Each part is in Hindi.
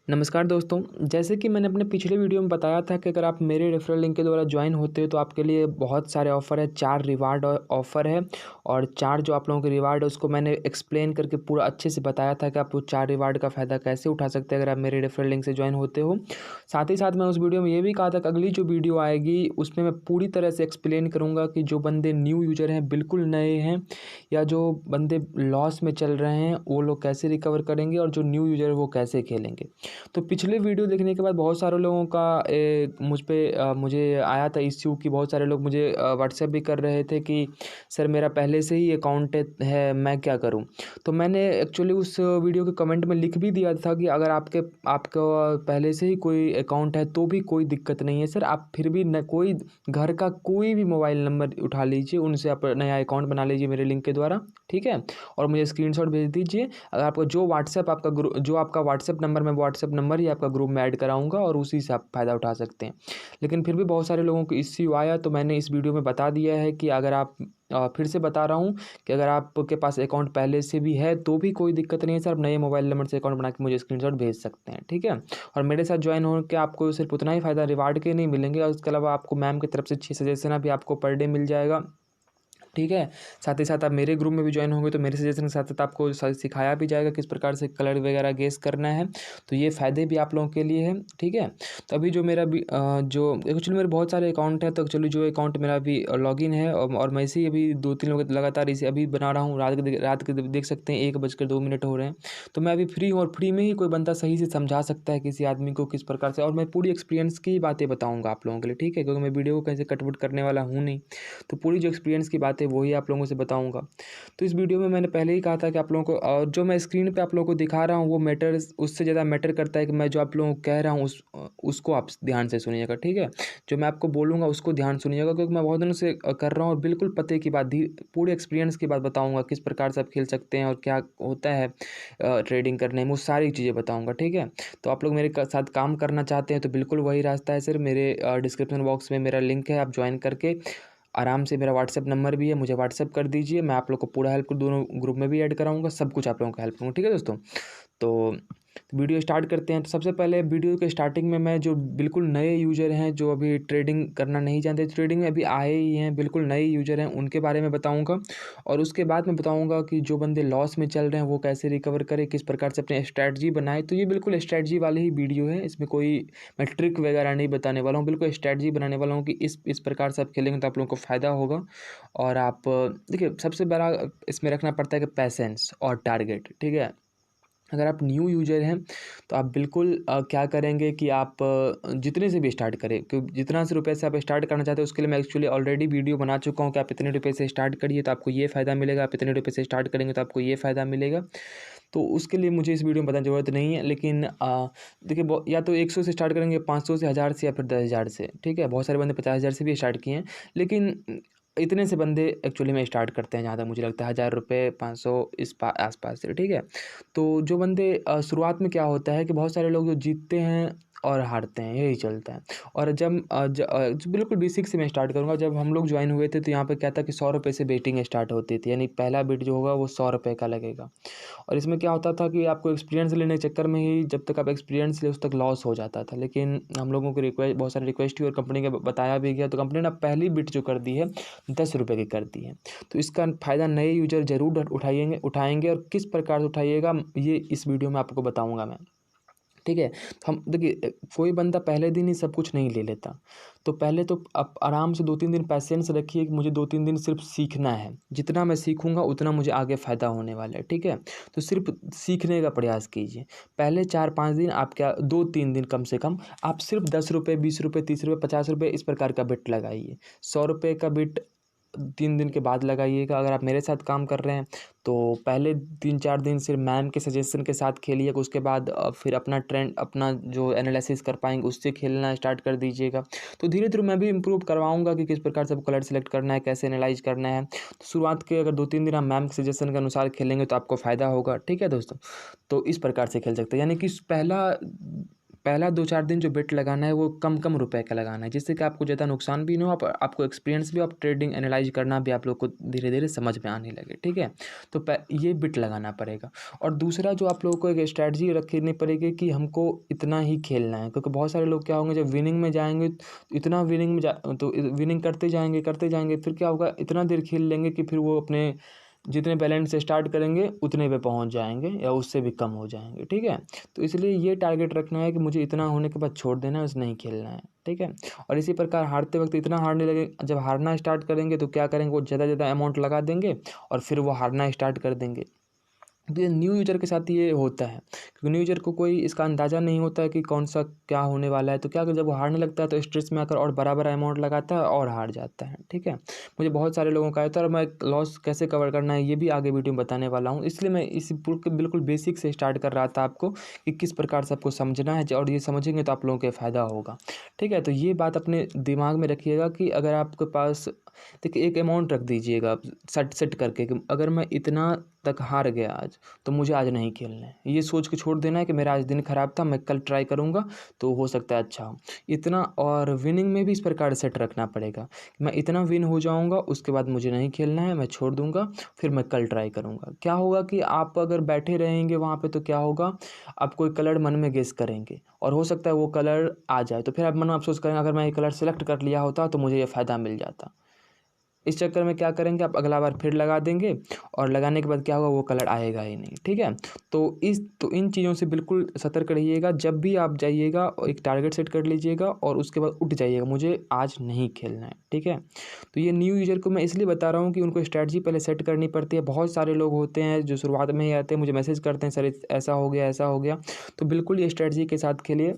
नमस्कार दोस्तों, जैसे कि मैंने अपने पिछले वीडियो में बताया था कि अगर आप मेरे रेफरल लिंक के द्वारा ज्वाइन होते हो तो आपके लिए बहुत सारे ऑफ़र है, 4 रिवार्ड ऑफ़र है और 4 जो आप लोगों के रिवार्ड है उसको मैंने एक्सप्लेन करके पूरा अच्छे से बताया था कि आप वो 4 रिवार्ड का फ़ायदा कैसे उठा सकते हैं अगर आप मेरे रेफरल लिंक से ज्वाइन होते हो। साथ ही साथ मैं उस वीडियो में ये भी कहा था कि अगली जो वीडियो आएगी उसमें मैं पूरी तरह से एक्सप्लेन करूँगा कि जो बंदे न्यू यूज़र हैं, बिल्कुल नए हैं या जो बंदे लॉस में चल रहे हैं वो लोग कैसे रिकवर करेंगे और जो न्यू यूज़र है वो कैसे खेलेंगे। तो पिछले वीडियो देखने के बाद बहुत सारे लोगों का मुझे आया था इश्यू कि बहुत सारे लोग मुझे व्हाट्सएप भी कर रहे थे कि सर मेरा पहले से ही अकाउंट है, मैं क्या करूं। तो मैंने एक्चुअली उस वीडियो के कमेंट में लिख भी दिया था कि अगर आपका पहले से ही कोई अकाउंट है तो भी कोई दिक्कत नहीं है सर, आप फिर भी न कोई घर का कोई भी मोबाइल नंबर उठा लीजिए, उनसे आप नया अकाउंट बना लीजिए मेरे लिंक के द्वारा, ठीक है। और मुझे स्क्रीनशॉट भेज दीजिए। अगर आपका जो आपका व्हाट्सएप नंबर, मैं व्हाट्सएप नंबर ही आपका ग्रुप में ऐड कराऊंगा और उसी से आप फ़ायदा उठा सकते हैं। लेकिन फिर भी बहुत सारे लोगों को इश्यू आया तो मैंने इस वीडियो में बता दिया है कि अगर आप फिर से बता रहा हूँ कि अगर आपके पास अकाउंट पहले से भी है तो भी कोई दिक्कत नहीं है सर, आप नए मोबाइल नंबर से अकाउंट बना के मुझे स्क्रीनशॉट भेज सकते हैं, ठीक है। और मेरे साथ ज्वाइन हो के आपको सिर्फ उतना ही फ़ायदा रिवार्ड के नहीं मिलेंगे और उसके अलावा आपको मैम की तरफ से 6 सजेशन भी आपको पर डे मिल जाएगा, ठीक है। साथ ही साथ आप मेरे ग्रुप में भी ज्वाइन होंगे तो मेरे सजेशन के साथ-साथ आपको सिखाया भी जाएगा किस प्रकार से कलर वगैरह गेस करना है। तो ये फ़ायदे भी आप लोगों के लिए हैं, ठीक है। तो अभी जो मेरा भी जो एक्चुअली मेरे बहुत सारे अकाउंट हैं, तो एक्चुअली जो अकाउंट मेरा अभी लॉगिन है और मैं इसे ही अभी 2-3 लोग लगातार इसे अभी बना रहा हूँ। रात के देख सकते हैं 1:02 हो रहे हैं। तो मैं अभी फ्री हूँ और फ्री में ही कोई बंदा सही से समझा सकता है किसी आदमी को किस प्रकार से, और मैं पूरी एक्सपीरियंस की बातें बताऊँगा आप लोगों के लिए, ठीक है। क्योंकि मैं वीडियो को कहीं से कट-वट करने वाला हूँ नहीं। तो पूरी जो एक्सपीरियंस की बात है वही आप लोगों से बताऊँगा। तो इस वीडियो में मैंने पहले ही कहा था कि आप लोगों को जो मैं स्क्रीन पे आप लोगों को दिखा रहा हूँ वो मैटर्स, उससे ज़्यादा मैटर करता है कि मैं जो आप लोगों को कह रहा हूँ उसको आप ध्यान से सुनिएगा, ठीक है। जो मैं आपको बोलूँगा उसको ध्यान सुनिएगा, क्योंकि मैं बहुत दिनों से कर रहा हूँ और बिल्कुल पते की बात पूरे एक्सपीरियंस की बात बताऊँगा, किस प्रकार से आप खेल सकते हैं और क्या होता है ट्रेडिंग करने में, वो सारी चीज़ें बताऊँगा, ठीक है। तो आप लोग मेरे साथ काम करना चाहते हैं तो बिल्कुल वही रास्ता है सर, मेरे डिस्क्रिप्शन बॉक्स में मेरा लिंक है, आप ज्वाइन करके आराम से, मेरा व्हाट्सएप नंबर भी है, मुझे व्हाट्सएप कर दीजिए, मैं आप लोग को पूरा हेल्प दोनों ग्रुप में भी ऐड कराऊँगा, सब कुछ आप लोगों को हेल्प करूँगा, ठीक है दोस्तों। तो वीडियो स्टार्ट करते हैं। तो सबसे पहले वीडियो के स्टार्टिंग में मैं जो बिल्कुल नए यूज़र हैं, जो अभी ट्रेडिंग करना नहीं जानते, ट्रेडिंग में अभी आए ही हैं, बिल्कुल नए यूज़र हैं, उनके बारे में बताऊँगा। और उसके बाद मैं बताऊँगा कि जो बंदे लॉस में चल रहे हैं वो कैसे रिकवर करें, किस प्रकार से अपनी स्ट्रैटेजी बनाएँ। तो ये बिल्कुल स्ट्रैटेजी वाली ही वीडियो है, इसमें कोई मैं ट्रिक वगैरह नहीं बताने वाला हूँ, बिल्कुल स्ट्रैटेजी बनाने वाला हूँ कि इस प्रकार से आप खेलेंगे तो आप लोगों को फ़ायदा होगा। और आप देखिए, सबसे बड़ा इसमें रखना पड़ता है कि पैसेंस और टारगेट, ठीक है। अगर आप न्यू यूज़र हैं तो आप बिल्कुल क्या करेंगे कि आप जितने से भी स्टार्ट करें, क्योंकि जितना से रुपए से आप स्टार्ट करना चाहते हैं उसके लिए मैं एक्चुअली ऑलरेडी वीडियो बना चुका हूँ कि आप इतने रुपए से स्टार्ट करिए तो आपको ये फ़ायदा मिलेगा, आप इतने रुपए से स्टार्ट करेंगे तो आपको ये फ़ायदा मिलेगा। तो उसके लिए मुझे इस वीडियो में बताने की ज़रूरत नहीं है, लेकिन देखिए या तो 100 से स्टार्ट करेंगे, 500 से, 1000 से या फिर 10,000 से, ठीक है। बहुत सारे बंदे 50,000 से भी स्टार्ट किए हैं, लेकिन इतने से बंदे एक्चुअली में स्टार्ट करते हैं जहाँ तक मुझे लगता है, 1000 रुपये, 500 आसपास से, ठीक है। तो जो बंदे शुरुआत में क्या होता है कि बहुत सारे लोग जो जीतते हैं और हारते हैं, यही चलता है। और बिल्कुल बेसिक से मैं स्टार्ट करूँगा। जब हम लोग ज्वाइन हुए थे तो यहाँ पे क्या था कि 100 रुपये से बेटिंग स्टार्ट होती थी, यानी पहला बेट जो होगा वो 100 रुपये का लगेगा। और इसमें क्या होता था कि आपको एक्सपीरियंस लेने के चक्कर में ही जब तक आप एक्सपीरियंस ले उस तक लॉस हो जाता था। लेकिन हम लोगों की बहुत सारी रिक्वेस्ट हुई और कंपनी का बताया भी गया, तो कंपनी ने पहली बिट जो कर दी है 10 रुपये की कर दी है। तो इसका फ़ायदा नए यूज़र ज़रूर उठाएंगे और किस प्रकार से उठाइएगा ये इस वीडियो में आपको बताऊँगा मैं, ठीक है। तो हम देखिए, कोई बंदा पहले दिन ही सब कुछ नहीं ले लेता। तो पहले तो आप आराम से 2-3 दिन पेशेंस रखिए कि मुझे 2-3 दिन सिर्फ सीखना है। जितना मैं सीखूँगा उतना मुझे आगे फ़ायदा होने वाला है, ठीक है। तो सिर्फ सीखने का प्रयास कीजिए। पहले 4-5 दिन आप क्या, 2-3 दिन कम से कम आप सिर्फ ₹10, ₹20, ₹30, ₹50 इस प्रकार का बेट लगाइए। ₹100 का बेट 3 दिन के बाद लगाइएगा। अगर आप मेरे साथ काम कर रहे हैं तो पहले 3-4 दिन सिर्फ मैम के सजेशन के साथ खेलिएगा, उसके बाद फिर अपना जो एनालिसिस कर पाएंगे उससे खेलना स्टार्ट कर दीजिएगा। तो धीरे धीरे मैं भी इम्प्रूव करवाऊंगा कि किस प्रकार से कलर सेलेक्ट करना है, कैसे एनालाइज करना है। तो शुरुआत के अगर 2-3 दिन आप मैम के सजेशन के अनुसार खेलेंगे तो आपको फ़ायदा होगा, ठीक है दोस्तों। तो इस प्रकार से खेल सकते हैं, यानी कि पहला पहला 2-4 दिन जो बेट लगाना है वो कम कम रुपए का लगाना है, जिससे कि आपको ज़्यादा नुकसान भी ना हो, आपको एक्सपीरियंस भी, आप ट्रेडिंग एनालाइज करना भी आप लोग को धीरे धीरे समझ में आने लगे। ठीक है, तो ये बिट लगाना पड़ेगा। और दूसरा जो आप लोगों को एक स्ट्रैटेजी रखनी पड़ेगी कि हमको इतना ही खेलना है, क्योंकि बहुत सारे लोग क्या होंगे जब विनिंग में जाएंगे तो इतना विनिंग में तो विनिंग करते जाएंगे, फिर क्या होगा, इतना देर खेल लेंगे कि फिर वो अपने जितने बैलेंस से स्टार्ट करेंगे उतने पे पहुंच जाएंगे या उससे भी कम हो जाएंगे। ठीक है, तो इसलिए ये टारगेट रखना है कि मुझे इतना होने के बाद छोड़ देना है, उसे नहीं खेलना है। ठीक है, और इसी प्रकार हारते वक्त इतना हारने लगे, जब हारना स्टार्ट करेंगे तो क्या करेंगे, वो ज़्यादा अमाउंट लगा देंगे और फिर वो हारना स्टार्ट कर देंगे। तो ये न्यू यूजर के साथ ये होता है, क्योंकि न्यू यूजर को कोई इसका अंदाज़ा नहीं होता है कि कौन सा क्या होने वाला है। तो क्या जब वो हारने लगता है तो स्ट्रेस में आकर और बराबर अमाउंट लगाता है और हार जाता है। ठीक है, मुझे बहुत सारे लोगों का आया था और मैं लॉस कैसे कवर करना है ये भी आगे वीडियो में बताने वाला हूँ। इसलिए मैं इस बिल्कुल बेसिक से स्टार्ट कर रहा था आपको कि किस प्रकार से आपको समझना है, और ये समझेंगे तो आप लोगों के फ़ायदा होगा। ठीक है, तो ये बात अपने दिमाग में रखिएगा कि अगर आपके पास, देखिए, एक अमाउंट रख दीजिएगा सेट करके कि अगर मैं इतना तक हार गया आज तो मुझे आज नहीं खेलना है। ये सोच के छोड़ देना है कि मेरा आज दिन खराब था, मैं कल ट्राई करूँगा तो हो सकता है अच्छा हो इतना। और विनिंग में भी इस प्रकार सेट रखना पड़ेगा, मैं इतना विन हो जाऊँगा उसके बाद मुझे नहीं खेलना है, मैं छोड़ दूँगा, फिर मैं कल ट्राई करूँगा। क्या होगा कि आप अगर बैठे रहेंगे वहाँ पे तो क्या होगा, आप कोई कलर मन में गेस करेंगे और हो सकता है वो कलर आ जाए, तो फिर आप मन में अफसोस करेंगे अगर मैं ये कलर सेलेक्ट कर लिया होता तो मुझे ये फ़ायदा मिल जाता। इस चक्कर में क्या करेंगे, आप अगला बार फिर लगा देंगे और लगाने के बाद क्या होगा, वो कलर आएगा ही नहीं। ठीक है, तो इन चीज़ों से बिल्कुल सतर्क रहिएगा। जब भी आप जाइएगा एक टारगेट सेट कर लीजिएगा और उसके बाद उठ जाइएगा, मुझे आज नहीं खेलना है। ठीक है, तो ये न्यू यूजर को मैं इसलिए बता रहा हूँ कि उनको स्ट्रैटेजी पहले सेट करनी पड़ती है। बहुत सारे लोग होते हैं जो शुरुआत में ही आते हैं, मुझे मैसेज करते हैं सर ऐसा हो गया ऐसा हो गया। तो बिल्कुल ये स्ट्रैटेजी के साथ खेलिए।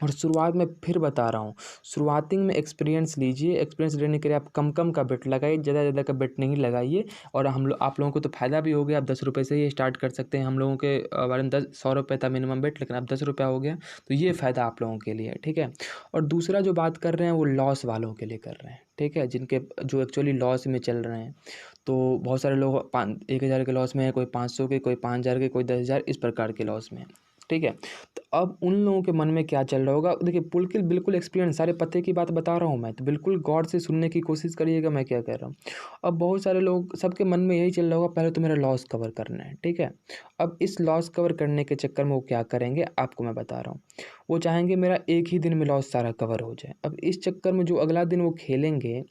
और शुरुआत में फिर बता रहा हूँ, शुरुआतिंग में एक्सपीरियंस लीजिए। एक्सपीरियंस लेने के लिए आप कम कम का बेट लगाइए, ज़्यादा का बेट नहीं लगाइए। और आप लोगों को तो फ़ायदा भी हो गया, आप 10 रुपये से ही स्टार्ट कर सकते हैं। हम लोगों के बारे में 100 रुपये था मिनिमम बेट, लेकिन अब 10 रुपया हो गया, तो ये फ़ायदा आप लोगों के लिए है। ठीक है, और दूसरा जो बात कर रहे हैं वो लॉस वालों के लिए कर रहे हैं। ठीक है, जिनके जो एक्चुअली लॉस में चल रहे हैं, तो बहुत सारे लोग 1,000 के लॉस में है, कोई 500 के, कोई 5,000 के, कोई 10,000, इस प्रकार के लॉस में है। ठीक है, तो अब उन लोगों के मन में क्या चल रहा होगा, देखिए बिल्कुल एक्सपीरियंस सारे पते की बात बता रहा हूँ मैं, तो बिल्कुल गौर से सुनने की कोशिश करिएगा मैं क्या कह रहा हूँ। अब बहुत सारे लोग, सबके मन में यही चल रहा होगा, पहले तो मेरा लॉस कवर करना है। ठीक है, अब इस लॉस कवर करने के चक्कर में वो क्या करेंगे आपको मैं बता रहा हूँ, वो चाहेंगे मेरा एक ही दिन में लॉस सारा कवर हो जाए। अब इस चक्कर में जो अगला दिन वो खेलेंगे,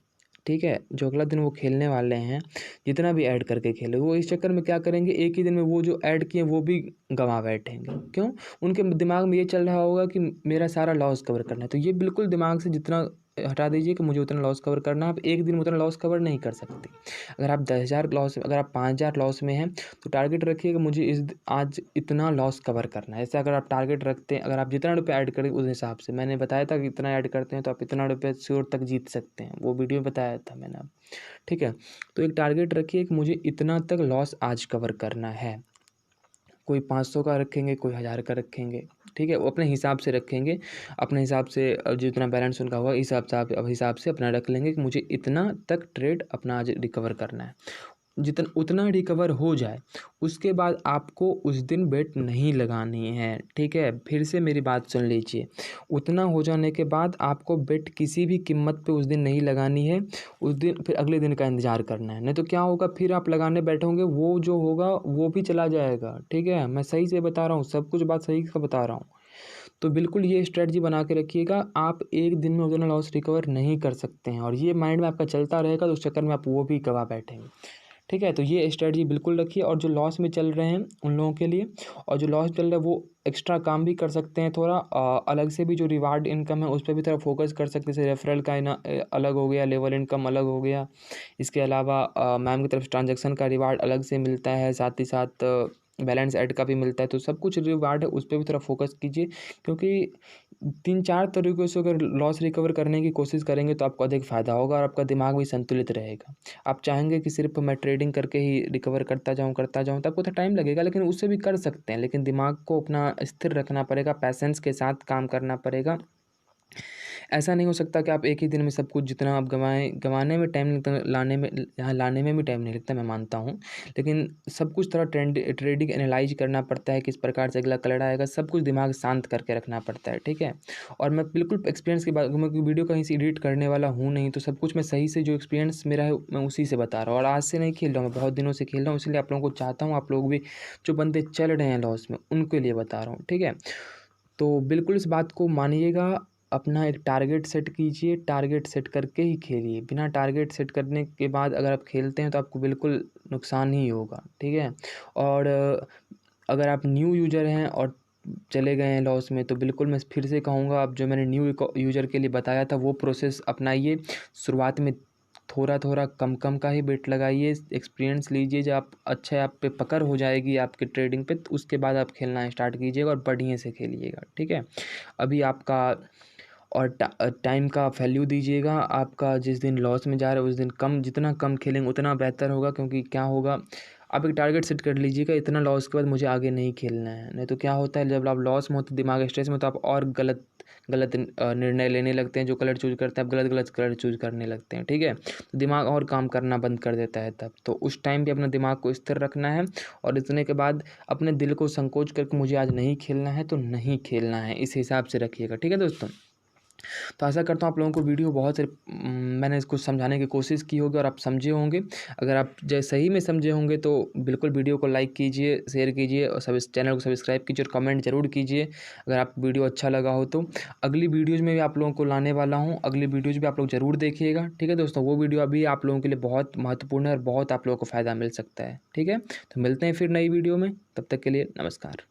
ठीक है, जो अगला दिन वो खेलने वाले हैं, जितना भी ऐड करके खेले, वो इस चक्कर में क्या करेंगे, एक ही दिन में वो जो ऐड किए वो भी गंवा बैठेंगे। क्यों, उनके दिमाग में ये चल रहा होगा कि मेरा सारा लॉस कवर करना है। तो ये बिल्कुल दिमाग से जितना हटा दीजिए कि मुझे उतना लॉस कवर करना है। आप एक दिन में उतना लॉस कवर नहीं कर सकते। अगर आप 10,000 लॉस, अगर आप 5,000 लॉस में हैं तो टारगेट रखिए कि मुझे आज इतना लॉस कवर करना है। ऐसे अगर आप टारगेट रखते हैं, अगर आप जितना रुपये ऐड करें उस हिसाब से, मैंने बताया था कि इतना ऐड करते हैं तो आप इतना रुपये श्योर तक जीत सकते हैं, वो वीडियो में बताया था मैंने। ठीक है, तो एक टारगेट रखिए कि मुझे इतना तक लॉस आज कवर करना है। कोई 500 का रखेंगे, कोई 1,000 का रखेंगे। ठीक है, वो अपने हिसाब से रखेंगे, अपने हिसाब से जितना बैलेंस उनका होगा हिसाब से अपना रख लेंगे कि मुझे इतना तक ट्रेड अपना आज रिकवर करना है। उतना रिकवर हो जाए उसके बाद आपको उस दिन बेट नहीं लगानी है। ठीक है, फिर से मेरी बात सुन लीजिए, उतना हो जाने के बाद आपको बेट किसी भी कीमत पे उस दिन नहीं लगानी है। उस दिन फिर अगले दिन का इंतज़ार करना है, नहीं तो क्या होगा, फिर आप लगाने बैठोगे वो जो होगा वो भी चला जाएगा। ठीक है, मैं सही से बता रहा हूँ, सब कुछ बात सही से बता रहा हूँ। तो बिल्कुल ये स्ट्रेटजी बना के रखिएगा, आप एक दिन में उतना लॉस रिकवर नहीं कर सकते हैं और ये माइंड में आपका चलता रहेगा तो उस चक्कर में आप वो भी गवा बैठेंगे। ठीक है, तो ये स्ट्रेटजी बिल्कुल रखिए। और जो लॉस में चल रहे हैं उन लोगों के लिए, और जो लॉस चल रहा है वो एक्स्ट्रा काम भी कर सकते हैं थोड़ा, अलग से भी जो रिवार्ड इनकम है उस पर भी थोड़ा फोकस कर सकते हैं। जैसे रेफरल का अलग हो गया, लेवल इनकम अलग हो गया, इसके अलावा मैम की तरफ से ट्रांजेक्शन का रिवार्ड अलग से मिलता है, साथ ही साथ बैलेंस ऐड का भी मिलता है। तो सब कुछ रिवार्ड है उस पर भी थोड़ा फोकस कीजिए, क्योंकि 3-4 तरीक़ों से अगर लॉस रिकवर करने की कोशिश करेंगे तो आपको अधिक फ़ायदा होगा और आपका दिमाग भी संतुलित रहेगा। आप चाहेंगे कि सिर्फ मैं ट्रेडिंग करके ही रिकवर करता जाऊँ तो आपको तो टाइम लगेगा, लेकिन उससे भी कर सकते हैं। लेकिन दिमाग को अपना स्थिर रखना पड़ेगा, पैशेंस के साथ काम करना पड़ेगा, ऐसा नहीं हो सकता कि आप एक ही दिन में सब कुछ जितना आप गँवाने में टाइम लगता है, यहाँ लाने में भी टाइम नहीं लगता, मैं मानता हूँ। लेकिन सब कुछ थोड़ा ट्रेडिंग एनालाइज़ करना पड़ता है, किस प्रकार से अगला कलर आएगा, सब कुछ दिमाग शांत करके रखना पड़ता है, ठीक है? और मैं बिल्कुल एक्सपीरियंस की बात, मैं कोई वीडियो कहीं से एडिट करने वाला हूँ नहीं, तो सब कुछ मैं सही से जो एक्सपीरियंस मेरा है, मैं उसी से बता रहा हूँ। और आज से नहीं खेल रहा हूँ, मैं बहुत दिनों से खेल रहा हूँ, इसलिए आप लोगों को चाहता हूँ, आप लोग भी जो बंदे चल रहे हैं लॉस में, उनके लिए बता रहा हूँ, ठीक है? तो बिल्कुल इस बात को मानिएगा, अपना एक टारगेट सेट कीजिए, टारगेट सेट करके ही खेलिए। बिना टारगेट सेट करने के बाद अगर आप खेलते हैं तो आपको बिल्कुल नुकसान ही होगा, ठीक है? और अगर आप न्यू यूज़र हैं और चले गए हैं लॉस में, तो बिल्कुल मैं फिर से कहूँगा, आप जो मैंने न्यू यूज़र के लिए बताया था वो प्रोसेस अपनाइए। शुरुआत में थोड़ा-थोड़ा कम-कम का ही बेट लगाइए, एक्सपीरियंस लीजिए, जब आप अच्छा आप पे पकड़ हो जाएगी आपके ट्रेडिंग पे, तो उसके बाद आप खेलना स्टार्ट कीजिएगा और बढ़िया से खेलिएगा, ठीक है? अभी आपका और टाइम का वैल्यू दीजिएगा। आपका जिस दिन लॉस में जा रहा है उस दिन कम, जितना कम खेलेंगे उतना बेहतर होगा, क्योंकि क्या होगा, आप एक टारगेट सेट कर लीजिएगा, इतना लॉस के बाद मुझे आगे नहीं खेलना है। नहीं तो क्या होता है, जब आप लॉस में होते, दिमाग स्ट्रेस में, तो आप और गलत गलत निर्णय लेने लगते हैं। जो कलर चूज़ करते हैं आप गलत गलत कलर चूज़ करने लगते हैं, ठीक है? तो दिमाग और काम करना बंद कर देता है तब। तो उस टाइम पे अपना दिमाग को स्थिर रखना है, और इतने के बाद अपने दिल को संकोच करके मुझे आज नहीं खेलना है तो नहीं खेलना है, इस हिसाब से रखिएगा, ठीक है दोस्तों? तो आशा करता हूँ आप लोगों को वीडियो बहुत से मैंने इसको समझाने की कोशिश की होगी और आप समझे होंगे। अगर आप सही में समझे होंगे तो बिल्कुल वीडियो को लाइक कीजिए, शेयर कीजिए और चैनल को सब्सक्राइब कीजिए और कमेंट ज़रूर कीजिए अगर आपको वीडियो अच्छा लगा हो तो। अगली वीडियोज़ में भी आप लोगों को लाने वाला हूँ, अगली वीडियोज़ भी आप लोग ज़रूर देखिएगा, ठीक है दोस्तों? वो वीडियो अभी आप लोगों के लिए बहुत महत्वपूर्ण है और बहुत आप लोगों को फ़ायदा मिल सकता है, ठीक है? तो मिलते हैं फिर नई वीडियो में, तब तक के लिए नमस्कार।